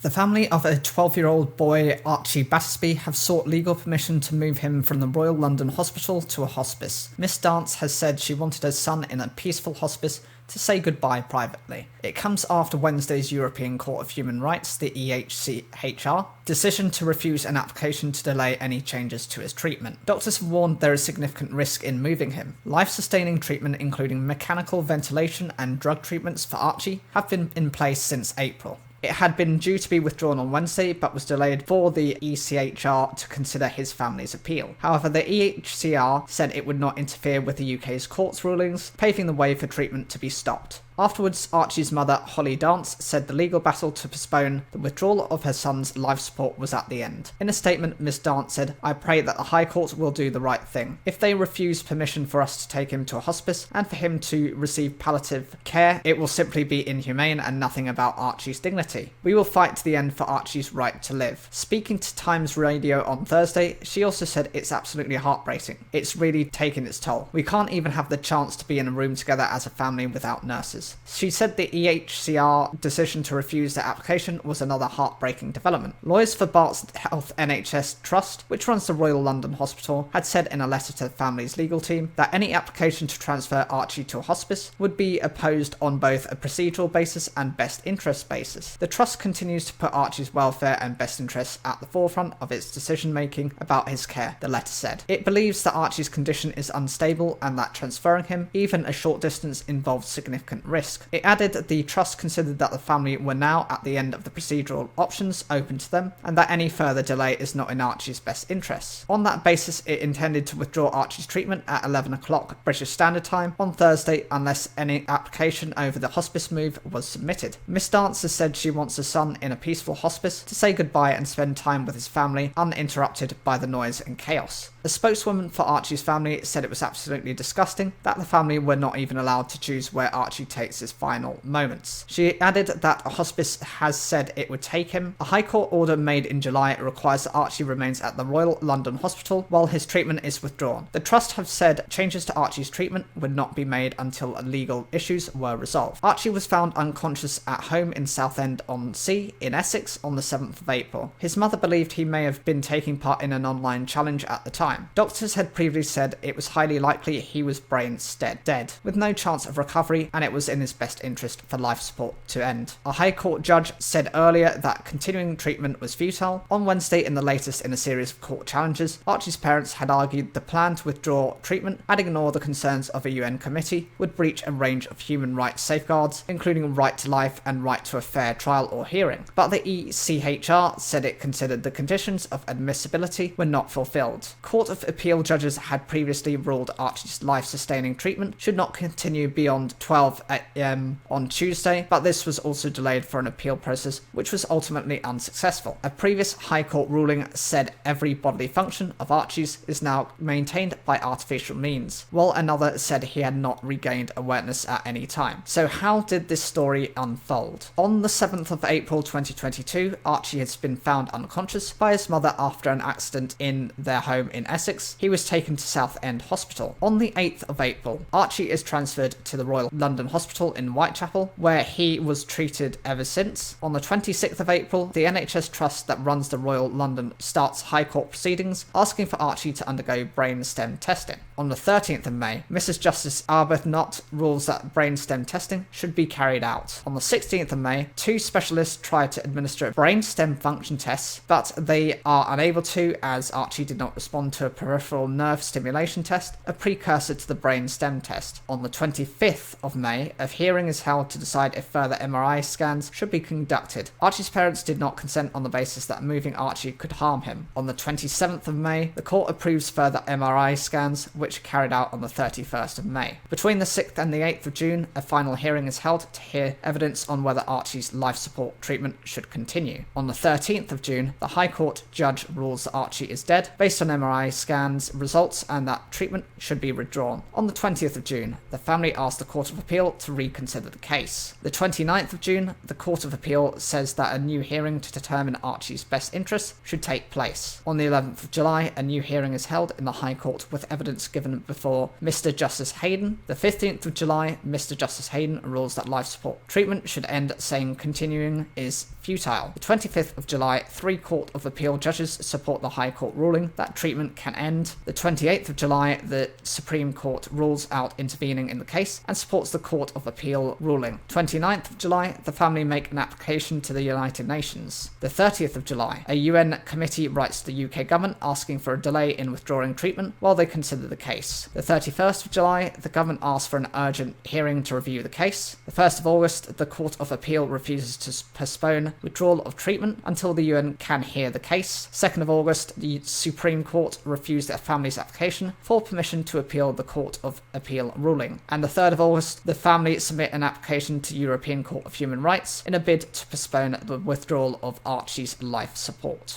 The family of a 12-year-old boy, Archie Battersby, have sought legal permission to move him from the Royal London Hospital to a hospice. Miss Dance has said she wanted her son in a peaceful hospice to say goodbye privately. It comes after Wednesday's European Court of Human Rights, the EHCHR, decision to refuse an application to delay any changes to his treatment. Doctors have warned there is significant risk in moving him. Life-sustaining treatment, including mechanical ventilation and drug treatments for Archie, have been in place since April. It had been due to be withdrawn on Wednesday, but was delayed for the ECHR to consider his family's appeal. However, the EHCR said it would not interfere with the UK's court's rulings, paving the way for treatment to be stopped. Afterwards, Archie's mother, Holly Dance, said the legal battle to postpone the withdrawal of her son's life support was at the end. In a statement, Miss Dance said, "I pray that the High Court will do the right thing. If they refuse permission for us to take him to a hospice and for him to receive palliative care, it will simply be inhumane and nothing about Archie's dignity. We will fight to the end for Archie's right to live." Speaking to Times Radio on Thursday, she also said, "It's absolutely heartbreaking. It's really taken its toll. We can't even have the chance to be in a room together as a family without nurses." She said the EHCR decision to refuse the application was another heartbreaking development. Lawyers for Barts Health NHS Trust, which runs the Royal London Hospital, had said in a letter to the family's legal team that any application to transfer Archie to a hospice would be opposed on both a procedural basis and best interest basis. The trust continues to put Archie's welfare and best interests at the forefront of its decision-making about his care, the letter said. It believes that Archie's condition is unstable and that transferring him, even a short distance, involves significant risk. It added that the trust considered that the family were now at the end of the procedural options open to them, and that any further delay is not in Archie's best interests. On that basis, it intended to withdraw Archie's treatment at 11 o'clock British Standard Time on Thursday unless any application over the hospice move was submitted. Miss Dance has said she wants her son in a peaceful hospice to say goodbye and spend time with his family uninterrupted by the noise and chaos. A spokeswoman for Archie's family said it was absolutely disgusting that the family were not even allowed to choose where Archie takes his final moments. She added that a hospice has said it would take him. A High Court order made in July requires that Archie remains at the Royal London Hospital while his treatment is withdrawn. The trust have said changes to Archie's treatment would not be made until legal issues were resolved. Archie was found unconscious at home in Southend-on-Sea in Essex on the 7th of April. His mother believed he may have been taking part in an online challenge at the time. Doctors had previously said it was highly likely he was brain dead, with no chance of recovery, and it was in his best interest for life support to end. A High Court judge said earlier that continuing treatment was futile. On Wednesday, in the latest in a series of court challenges, Archie's parents had argued the plan to withdraw treatment and ignore the concerns of a UN committee would breach a range of human rights safeguards, including right to life and right to a fair trial or hearing. But the ECHR said it considered the conditions of admissibility were not fulfilled. Court of Appeal judges had previously ruled Archie's life-sustaining treatment should not continue beyond 12 a.m. on Tuesday, but this was also delayed for an appeal process which was ultimately unsuccessful. A previous High Court ruling said every bodily function of Archie's is now maintained by artificial means, while another said he had not regained awareness at any time. So how did this story unfold? On the 7th of April 2022, Archie has been found unconscious by his mother after an accident in their home in Essex. He was taken to Southend Hospital. On the 8th of April, Archie is transferred to the Royal London Hospital in Whitechapel, where he was treated ever since. On the 26th of April, the NHS Trust that runs the Royal London starts High Court proceedings, asking for Archie to undergo brain stem testing. On the 13th of May, Mrs. Justice Arbuthnot rules that brain stem testing should be carried out. On the 16th of May, two specialists tried to administer brain stem function tests, but they are unable to, as Archie did not respond to a peripheral nerve stimulation test, a precursor to the brain stem test. On the 25th of May, a hearing is held to decide if further MRI scans should be conducted. Archie's parents did not consent on the basis that moving Archie could harm him. On the 27th of May, the court approves further MRI scans, which are carried out on the 31st of May. Between the 6th and the 8th of June, a final hearing is held to hear evidence on whether Archie's life support treatment should continue. On the 13th of June, the High Court judge rules that Archie is dead based on MRI scans results and that treatment should be withdrawn. On the 20th of June, the family asked the Court of Appeal to reconsider the case. The 29th of June, the Court of Appeal says that a new hearing to determine Archie's best interests should take place. On the 11th of July, a new hearing is held in the High Court with evidence given given before Mr. Justice Hayden. The 15th of July, Mr. Justice Hayden rules that life support treatment should end, saying continuing is futile. The 25th of July, 3 Court of Appeal judges support the High Court ruling that treatment can end. The 28th of July, the Supreme Court rules out intervening in the case and supports the Court of Appeal ruling. 29th of July, the family make an application to the United Nations. The 30th of July, a UN committee writes to the UK government asking for a delay in withdrawing treatment while they consider the case. The 31st of July, the government asks for an urgent hearing to review the case. The 1st of August, the Court of Appeal refuses to postpone withdrawal of treatment until the UN can hear the case. 2nd of August, the Supreme Court refused their family's application for permission to appeal the Court of Appeal ruling. And the 3rd of August, the family submit an application to European Court of Human Rights in a bid to postpone the withdrawal of Archie's life support.